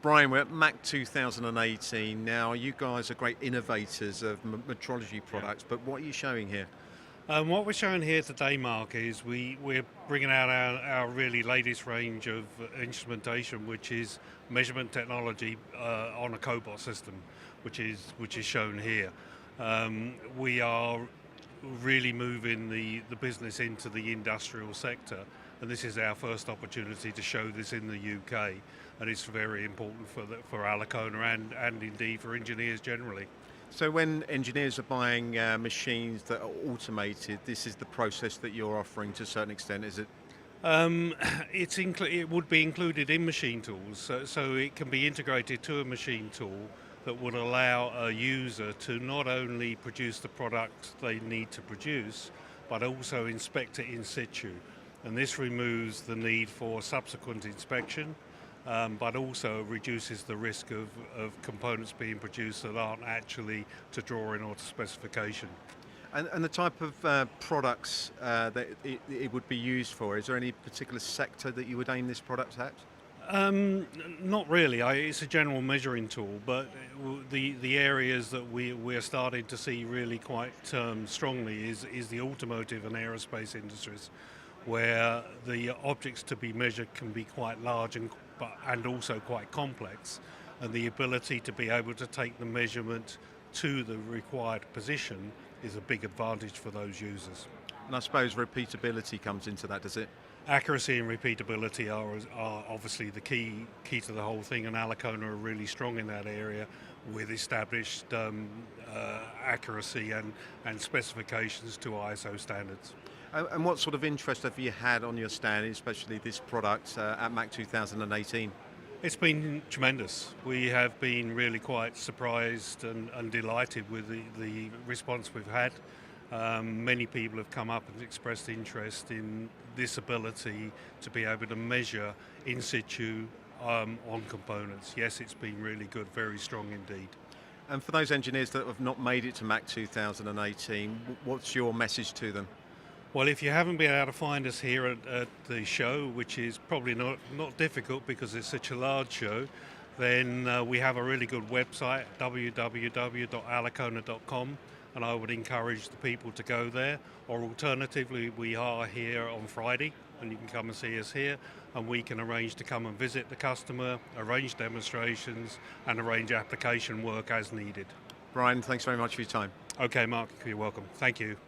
Brian, we're at MACH 2018 now. You guys are great innovators of metrology products, but what are you showing here? What we're showing here today, Mark, is we're bringing out our really latest range of instrumentation, which is measurement technology on a cobot system, which is shown here. We are really moving the business into the industrial sector, and this is our first opportunity to show this in the UK, and it's very important for Alicona and indeed for engineers generally. So when engineers are buying machines that are automated, this is the process that you're offering to a certain extent, is it? Um, it would be included in machine tools, so it can be integrated to a machine tool that would allow a user to not only produce the product they need to produce, but also inspect it in situ. And this removes the need for subsequent inspection, but also reduces the risk of components being produced that aren't actually to drawing or to specification. And the type of products that it would be used for, is there any particular sector that you would aim this product at? Not really. It's a general measuring tool, but the areas that we're starting to see really quite strongly is the automotive and aerospace industries, where the objects to be measured can be quite large and also quite complex, and the ability to be able to take the measurement to the required position is a big advantage for those users. And I suppose repeatability comes into that, does it? Accuracy and repeatability are obviously the key to the whole thing, and Alicona are really strong in that area with established accuracy and specifications to ISO standards. And what sort of interest have you had on your stand, especially this product at MACH 2018? It's been tremendous. We have been really quite surprised and delighted with the response we've had. Many people have come up and expressed interest in this ability to be able to measure in situ on components. Yes, it's been really good, very strong indeed. And for those engineers that have not made it to MACH 2018, what's your message to them? Well, if you haven't been able to find us here at the show, which is probably not difficult because it's such a large show, then we have a really good website, www.alicona.com, and I would encourage the people to go there. Or alternatively, we are here on Friday, and you can come and see us here, and we can arrange to come and visit the customer, arrange demonstrations, and arrange application work as needed. Brian, thanks very much for your time. Okay, Mark, you're welcome. Thank you.